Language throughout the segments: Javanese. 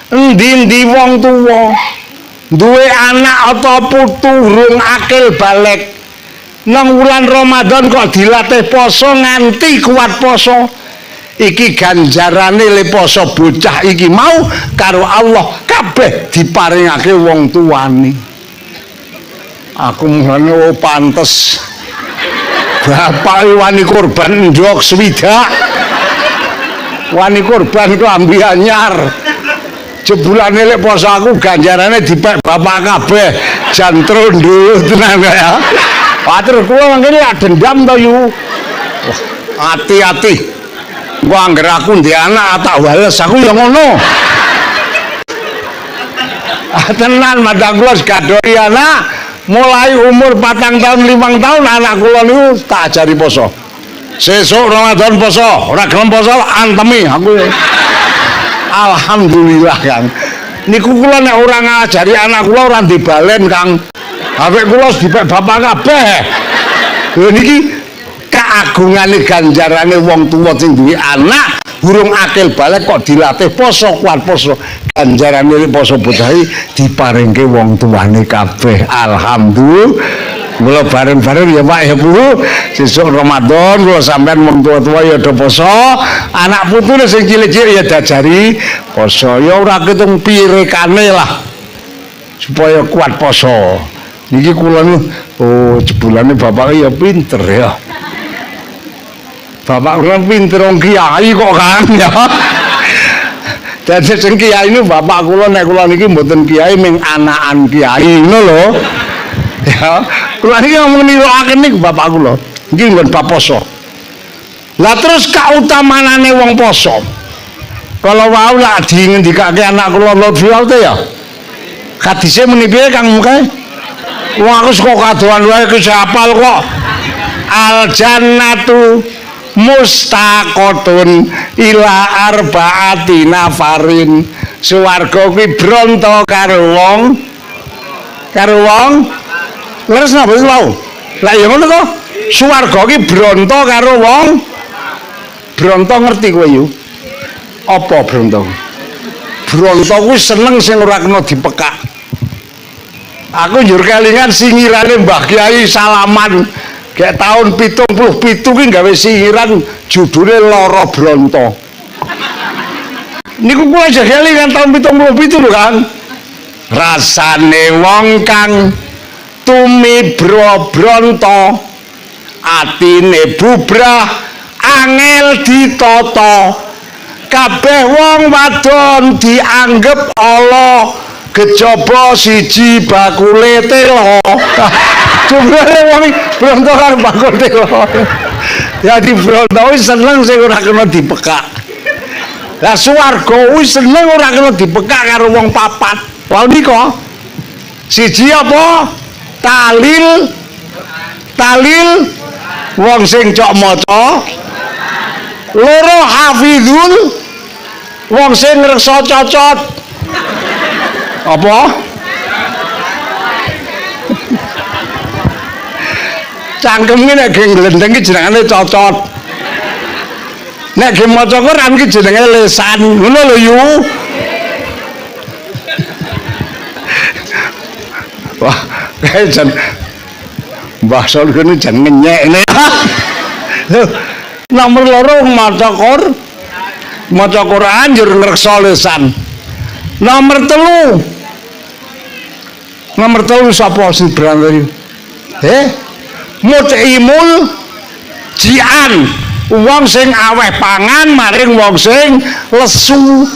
Endi-endi wong tuwa duwe anak atau putu urung akil balik nang wulan Ramadan kok dilatih poso nganti kuat poso. Iki ganjarane le poso bocah iki mau karo Allah kabeh diparingake wong tuane. Aku mulane pantes bapak wani korban ndok swidak. Wani korban ku ambi anyar. Jebulane lek poso aku ganjarane dipek bapak kabeh jan trondo tenan ya. Patur kula mangkene dendam to yu. Hati-hati. Gua angger aku ndek anak tak wales aku ya ngono. Tenan madang kula gadori anak mulai umur 4 tahun 5 tahun anak kula niku tak ajari poso. Sesuk Ramadan poso, ora gelem poso antemi aku. Alhamdulillah Kang. Niku kula nek ora ngajari anak kula ora dibalen Kang. Awake kula dipek bapak kabeh. Lho niki keagungane ganjarane wong tuwa sing duwe anak burung akil balik kok dilatih poso kuat poso. Ganjarane poso bocah diparingke wong tuane kabeh. Alhamdulillah. Mula bareng-bareng ya Pak ya Bu. Sesuk Ramadan kula sampean wong tua-tua ya do poso, anak putune sing cilik-cilik ya diajari poso. Ya ora ketung pirekane lah. Supaya kuat poso. Niki kula oh jebulane bapak ya pinter ya. Bapak kula pinter wong kiai kok Kang ya. Dadi sing kiai niku bapak kula nek kula niki mboten kiai ming anakan kiai ngono lho. Ya, kula niki ngomong nirokake niku bapak kula. Niki nggon bab poso. Lah terus kautamanane wong poso. Kalau wau lak dingendikake anak kula Lutfi ya. Hadise muni piye Kang mukae? Wah aku kok kadoan wae ki hafal kok. Al jannatu mustaqotun ila arbaati nafarin. Swarga kuwi bronto karo wong leres napa iki wau? Lah ya ngono to. Swarga ki bronto karo wong bronto ngerti kowe yo. Apa bronto? Bronto kuwi seneng sing ora kena dipekak. Aku njur kelingan singirane Mbah Kyai Salaman kayak tahun 77 ki gawe singiran judule Lara Bronto. Niku kula aja kelingan tahun 77 lho Kang. Rasane wong kang tumibro bronto atine bubrah angel ditata kabeh wong wadon dianggep Allah kejaba siji bakule telo. Jumlahe wong bronto karo bakul telo. Dadi bronto wis seneng sing ora kena dipekak. Lah swarga wis seneng ora kena dipekak karo wong papat. Wau nika siji apa? Talil wong sing cok maca. Loro hafizul wong sing ngreksa cocot. Apa? Cangkeme nek ge glendeng ki jenengane cocot. Nek ge maca Quran ki jenenge lisan. Ngono lho yu. Wah, kayak jan Mbah Sol kene jan ngenyek ne. Lho, nomor loro maca Quran njur ngreksa lisan. Nomor telu sapa sing berangkat? Mut'imul jian. Wong sing aweh pangan maring wong sing lesu.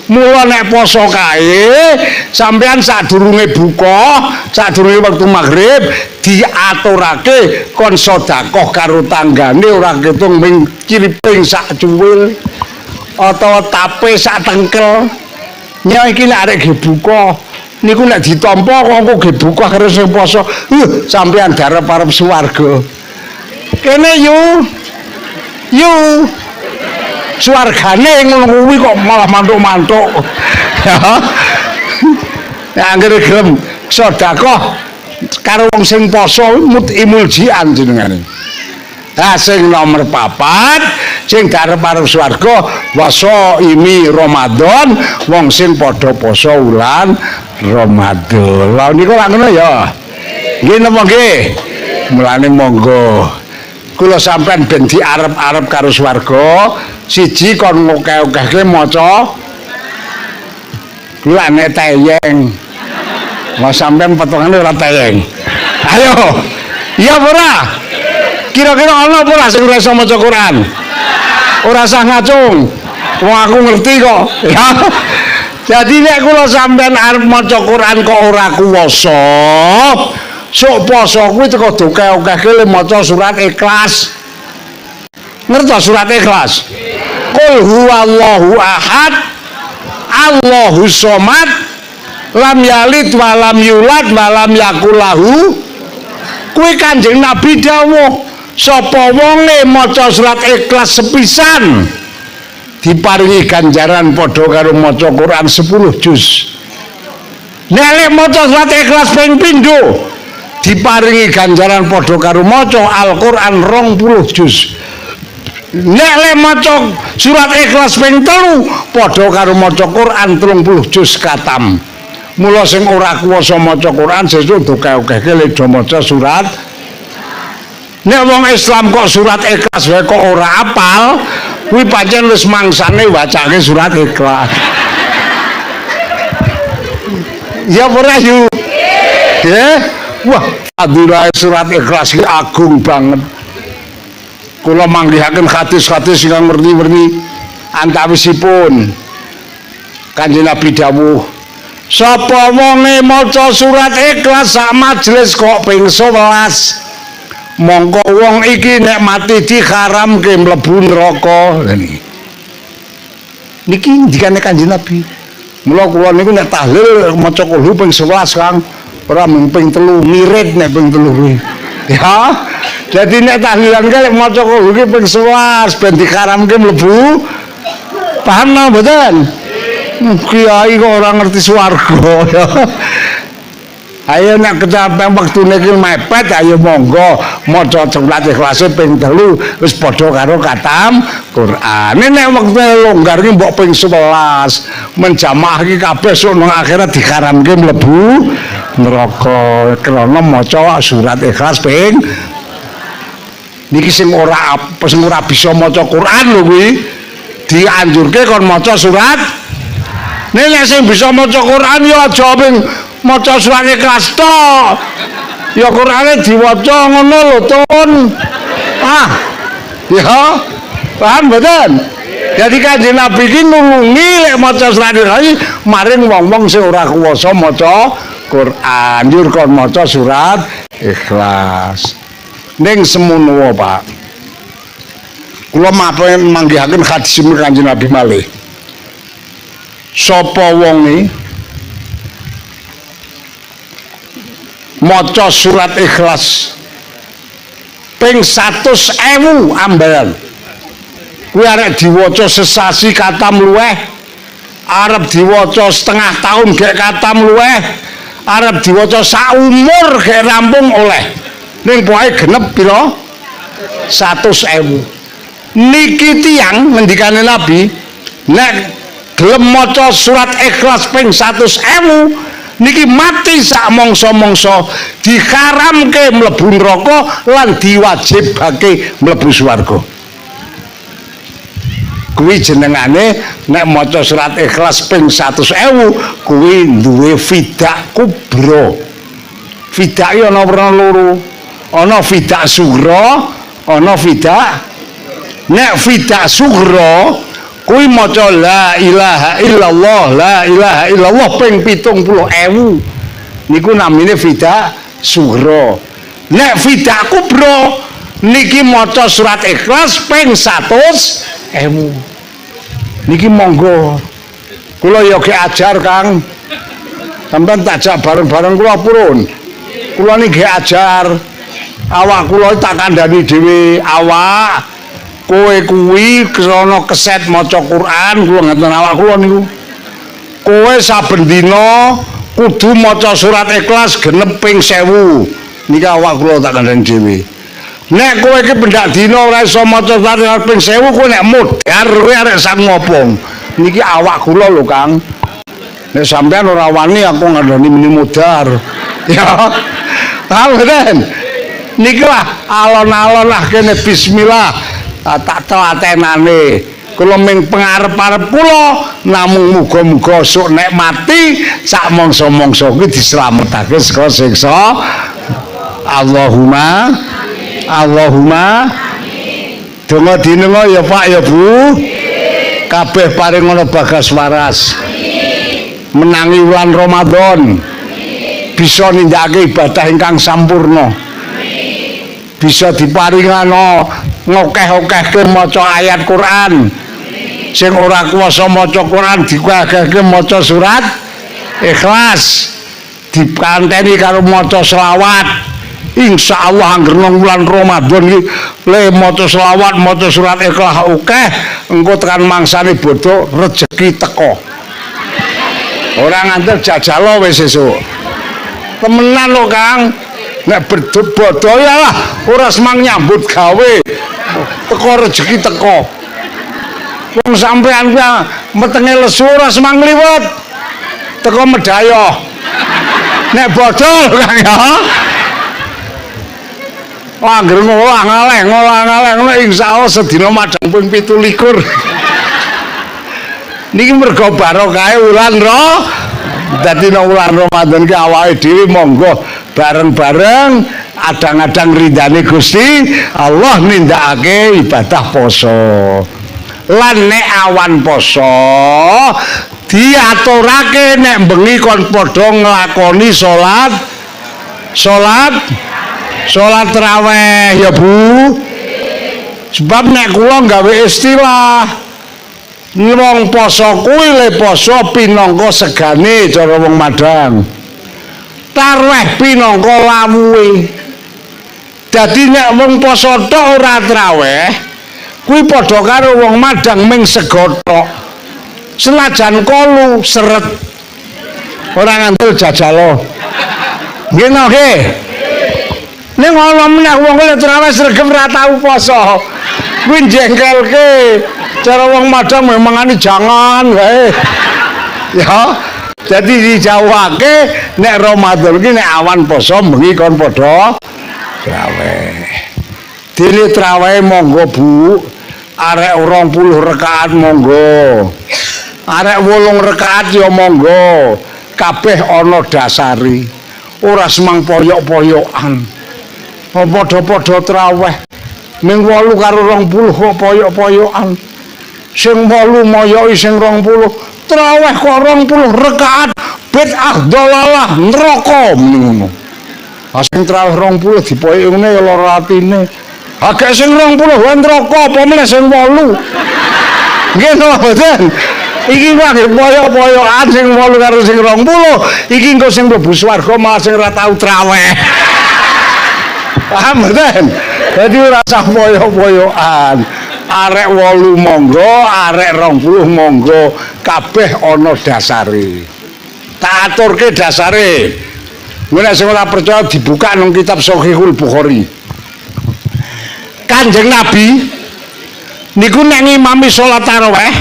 Mula nek poso kae sampean sadurunge buka, sadurunge wektu maghrib diaturake kon sedekah karo tanggane ora ketung ming ciriping sak cuwil utawa tape sak tengkel. Nya iki nek arek ge buka niku nek ditampa kok ge buka karo sing poso, sampean darep-arep swarga. Kene yu swargane ngono kuwi kok malah mantuk-mantuk. Ya anggere gelem sedekah karo wong sing poso mut'imul jian jenengane. Sing nomor 4 sing arep-arep swarga wasa imi Ramadan wong sing padha poso wulan Ramadan. Lah niku lak ngono ya. Nggih napa nggih? Mulane monggo kula sampean ben diarep-arep karo swarga siji kon ngokeh-okehke maca kula nek tayeng. Mas sampean potongane ora tayeng. Ayo. Iya ora? Kira-kira ana apa lah sing ora iso maca Quran? Ora usah ngacung. Wong aku ngerti kok. Ya. Jadi nek kula sampean arep maca Quran kok ora kuwasa, sok poso kuwi teko dokeh-okehke le maca surat Ikhlas. Ngerti surat Ikhlas? Qul huwallahu ahad, Allahus somad, lam yalid wa lam yulad wa lam yakul lahu. Kuwi Kanjeng Nabi dawuh, sapa wonge maca surat Ikhlas sepisan diparingi ganjaran padha karo maca Quran 10 juz. Nek maca surat Ikhlas ping pindho diparingi ganjaran padha karo maca Al-Qur'an 20 juz. Nek maca surat Ikhlas ping 3 padha karo maca Quran 30 juz katam. Mula sing ora kuwasa maca Quran sesuk dokeh-okehke le do maca surat. Nek wong Islam kok surat Ikhlas wae kok ora apal, kuwi pancen wis mangsane wacake surat Ikhlas. Ya ora yu. Ya. Wah, fadilah surat Ikhlas iki agung banget. Kula manggihaken hadis-hadis ingkang werni-werni antawisipun Kanjeng Nabi dawuh, sapa wonge maca surat Ikhlas sak majelis kok ping 11, mongko wong iki nek mati diharamke mlebu neraka. Niki ndikane Kanjeng Nabi. Mula kula niku nek tahlil maca kulhu ping 11 Kang, ora ping 3 ngirit nek ping 3 kuwi. Ya. Jadi nek tahlilan kali maca kulhu ki ping 11 ben diharamke mlebu. Paham napa mboten? Kiai kok ora ngerti swarga ya. Ayo nek kecapean wektune iki mepet ayo monggo maca surat Ikhlas ping 3 wis padha karo katam Quran. Nek wektune longgar ki mbok ping 11 menjamaah iki kabeh sok nang akhirat diharamke mlebu neraka krana maca surat Ikhlas ping niki sing ora bisa maca Quran lho kuwi dianjurke kon maca surat. Nek sing bisa maca Quran ya aja ping maca surat Ikhlas tok. Ya Qur'ane diwaca ngono lho, Tun. Ya. Paham mboten? Jadi Kanjeng Nabi iki nulungi lek maca surat Ikhlas maring wong-wong sing ora kuwasa maca Quran. Njur kon maca surat Ikhlas. Ning semono Pak. Kula matur manggihaken hadis Kanjeng Nabi malih. Sapa wonge maca surat Ikhlas ping 100.000 ambalan kuwi arek diwaca sesasi katam luweh, arep diwaca setengah tahun gek katam luweh, arep diwaca saumur gek rampung oleh. Ning pokoke genep pira 100.000. Niki tiyang ngendikane Nabi nek gelem maca surat Ikhlas ping 100.000 niki mati sak mangsa-mangsa diharamke mlebu neraka lan diwajibake mlebu swarga. Kuwi jenengane nek maca surat Ikhlas ping 100.000 kuwi duwe fidak kubra. Fidak iki ana werna loro. Ana fidak sughra, ana fidak. Nek fidak sughra kuwi maca la ilaha illallah, la ilaha illallah ping 70.000. Niku namine fidak sughra. Nek fidak kubra niki maca surat Ikhlas ping 100.000. Niki monggo kula ya ge ajar Kang. Sampeyan takjak bareng-bareng kula purun. Kula niki ge ajar. Awak kula tak kandhani dhewe, awak kowe kuwi krana keset maca Quran kula ngaten awak kula niku. Kowe saben dina kudu maca surat Ikhlas genep ping 1000. Niki awak kula tak kandhani dhewe. Nek kowe iki pendak dina ora iso maca Fatihah ping 1000 kowe nek mudhar kowe arek sak ngopong. Niki awak kula lho Kang. Nek sampean ora wani aku ngandani meni mudhar. Ya. Tahu kan? Niki lah alon-alon lah kene bismillah. Tak telatenane. Kula ming pengarep-arep kula namung muga-muga sok nek mati sak mangsa-mangsa kuwi dislametake saka siksa. Allahumma Allahumma amin. Donga dinenga ya Pak ya Bu. Kabeh paring ana bagas waras. Amin. Menangi wulan Ramadan. Amin. Bisa nindakake ibadah ingkang sampurna. Amin. Bisa diparingana ngokeh-okehke maca ayat Quran. Amin. Sing ora kuwasa maca Quran dikuwagehke maca surat Ikhlas. Dipanteni karo maca selawat. Insya Allah angger nang wulan Ramadan iki le maca selawat maca surat Ikhlas akeh engko tekan mangsane bodho rejeki teko. Ora ngantel jajalo wis sesuk. Temenan lho Kang. Nek bodho ya lah ora semang nyambut gawe. Teko rejeki teko. Wong sampean kuwi metenge lesu ora semang liwet. Teko medayoh. Nek bodho Kang ya. Angger ngolah-ngaleh ngono insyaallah sedina madhang ping 17. Niki mergo barokah wulan dadi nang wulan Ramadan ki awake dhewe monggo bareng-bareng adang-adang ridane Gusti Allah nindakake ibadah poso. Lan nek awan poso diaturake nek bengi kon padha nglakoni salat tarawih ya Bu. Sebab nek kula gawe istilah wong poso kuwi le poso pinangka segane cara wong Madang. Tarawih pinangka lawuhe. Dadi nek wong poso tok ora tarawih kuwi padha karo wong Madang ming sego tok. Senajan kolu seret. Ora ngantel jajalo. Nggih nggih. Nek ngono meneh wong kuwi tarawih sregep ora tau poso. Kuwi jengkelke. Cara wong Madang memangane jangan wae. Ya. Jadi dijawake nek Ramadan iki nek awan poso bengi kon padha tarawih. Dene tarawih monggo Bu. Arek 20 rakaat monggo. Arek 8 rakaat ya monggo. Kabeh ana dasari. Ora semang poyok-poyokan. Padha-padha traweh ming 8 karo 20 kok poyok-poyokan. Sing 8 moyoki sing 20 traweh kok 20 rakaat bid'ah dolalah neraka ngono. Sing traweh 20 dipoyoki ngene ya lara atine. Agak sing 20 wae neraka apa meneh sing 8. Nggih to mboten. Iki wae poyok-poyokan sing 8 karo sing 20 iki engko sing mlebu swarga malah sing ora tau traweh. Paham kan? Jadi rasa poyo-poyoan. Arek 8 monggo, arek 20 monggo, kabeh ana dasare. Tak aturke dasare. Nek sing ora percaya dibuka nang kitab Shahihul Bukhari. Kanjeng Nabi niku nek ngimami salat tarawih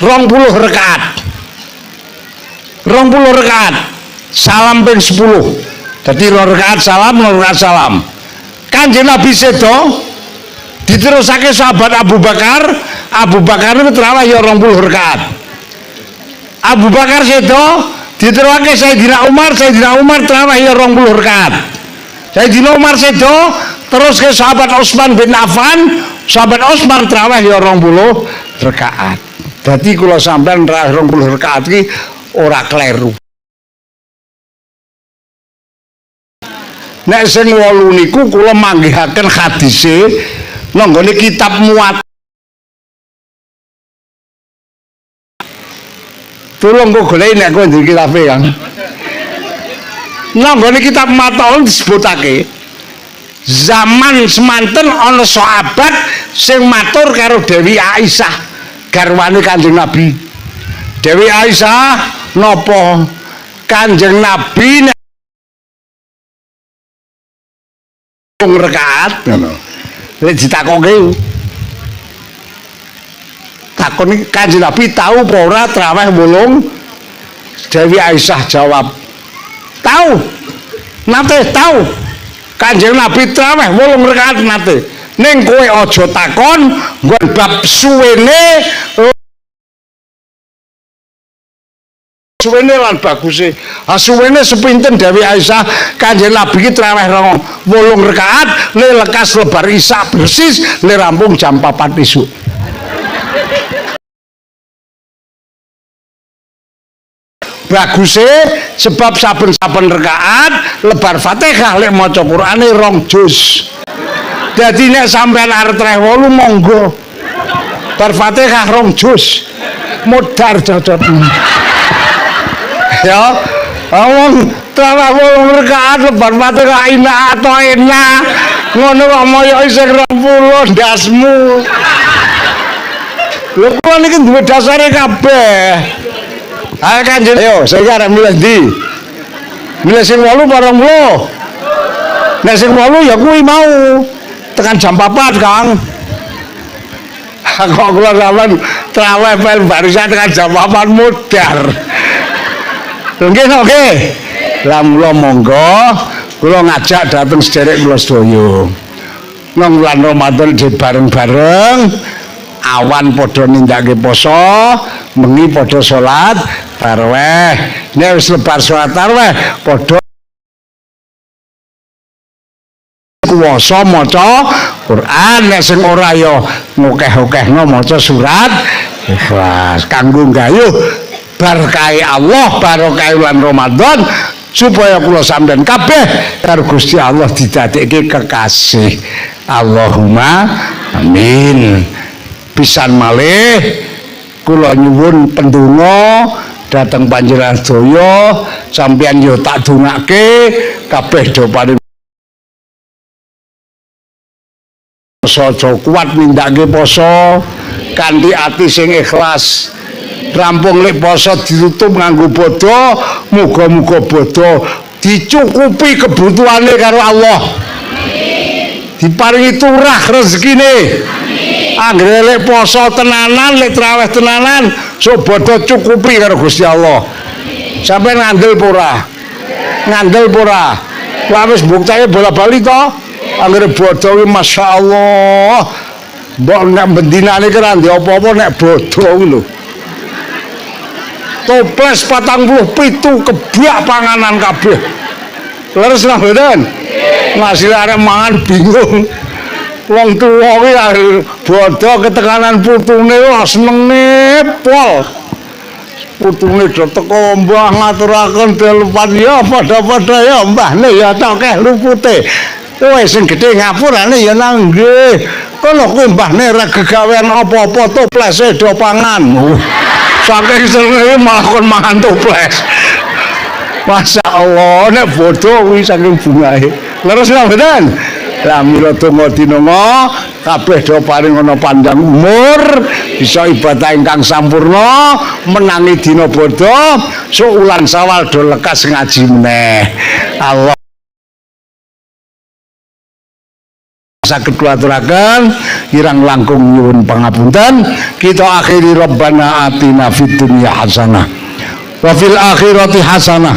20 rakaat. 20 rakaat. Salam ping 10. Jadi 2 rakaat salam. Kanjeng Nabi sedo diterusake sahabat Abu Bakar. Abu Bakar itu tarawih ya 20 rakaat. Abu Bakar sedo diterusake Sayyidina Umar tarawih ya 20 rakaat. Sayyidina Umar sedo terus ke sahabat Utsman bin Affan, sahabat Utsman tarawih ya 20 rakaat. Dadi kula sampean tarawih 20 rakaat iki ora kleru. Nek sing 8 niku kula manggihaken hadise nang nggone kitab Muwatta. Tolong kok goleki nek kowe ndek kitabe Kang. Nang nggone kitab Muwatta disebutake zaman semanten ana sahabat sing matur karo Dewi Aisyah garwane Kanjeng Nabi. Dewi Aisyah napa Kanjeng Nabi rakaat ngono. Lek ditakoke takon iki Kanjeng Nabi tahu apa ora traweh 8? Dewi Aisyah jawab, tahu. Nate tahu. Kanjeng Nabi traweh 8 rakaat nate. Ning kowe aja takon nggon bab suwene lan baguse. Suwene sepinten Dewi Aisyah Kanjeng Nabi ki traweh 8 rakaat le lekas lebar isya persis le rampung jam 4 isuk. Baguse sebab saben-saben rakaat lebar Fatihah lek maca Qur'ane 2 juz. Dadi nek sampean arep treh 8 monggo. Bar Fatihah 2 juz. Modar cocot. Ya, awang treh 8 rakaat lebar Fatihah enak atau enak. Ngono kok moyo isih 20 ndasmu. Lha kula niki duwe dasare kabeh. Ayo Kanjeng, ayo saya arep milih ndi? Milih sing 8 apa 20? Nek sing 8 ya kuwi mau tekan jam 4 Kang. Kok kula sampean traweh pel barisan tekan jam 4 modar. Nggih nggih. Lah mula monggo kula ngajak dateng sederek kula sedaya. Nang bulan Ramadan bareng-bareng awan padha nindakake poso, bengi padha salat tarawih. Nek wis lebar salat tarawih padha kuwasa maca Quran. Nek sing ora ya ngokeh-okehno maca surat Ikhlas kanggo gayuh berkahi Allah, barokah bulan Ramadan supaya kula sampeyan kabeh karo Gusti Allah didadekke kekasih. Allahumma amin. Pisan malih kula nyuwun pendonga dhateng panjenengan sedaya, sampeyan yo tak dongake kabeh do paring poso kuat nindakake poso kanthi ati sing ikhlas. Rampung lek poso ditutup nganggo bodho, muga-muga bodho dicukupi kebutuhane karo Allah. Amin. Diparingi turah rezekine. Anggere lek poso tenanan, lek traweh tenanan, sok bodho cukupi karo Gusti Allah. Sampai ngandel pura, ngandel pura. Wah wis buktine bola-bali to. Anggere bodho ki masyaallah. Mbok nek bendinane ki ra ndek apa-apa nek bodho kuwi lho. Toples 47 kebak panganan kabeh. Leres lah mboten? Masih arek mangan bingung. Wong tuwa kuwi bodho ketekanan putune wah senenge pol. Putune do teko mbah ngaturaken telepan ya padha-padha ya mbahne ya tokeh lupute. Wis sing gedhe ngapurane ya nang nggih. Kono kuwi mbahne ra gegawean apa-apa toplese do pangan. Saking senenge malah kon mangan toples. Masya Allah, nek bodho kuwi saking bungahe. Leres nang mboten? Lah mila donga dinonga kabeh do paring ana panjang umur, bisa ibadah ingkang sampurna, menangi dina bodho, sok ulan Sawal do lekas ngaji meneh. Allah saged kula aturaken kirang langkung nyuwun pangapunten. Kita akhiri Rabbana atina fid dunya hasanah wa fil akhirati hasanah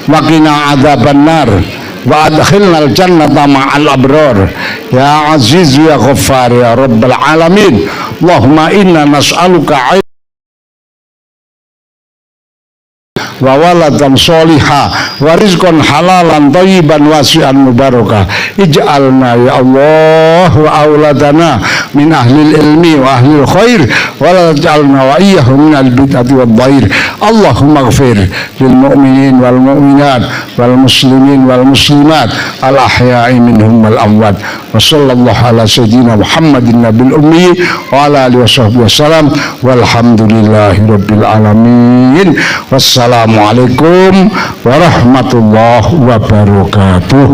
wa qina adzabannar wa adkhilnal jannata ma'al abrar ya aziz ya ghaffar ya rabbal alamin. Allahumma inna nas'aluka wa waladan sholiha wa rizqan halalan thayyiban wasi'an mubarakah. Ij'alna ya Allah wa auladana min ahlil ilmi wa ahlil khair wa la taj'alna wa iyyahum min al-bid'ati wad dhair. Allahumma ighfir lil mu'minin wal mu'minat wal muslimin wal muslimat al ahya'i minhum wal amwat. Wa sallallahu ala sayyidina Muhammadin nabil ummi wa ala alihi washabbihi wasallam walhamdulillahi rabbil alamin. Wassalamualaikum warahmatullahi wabarakatuh.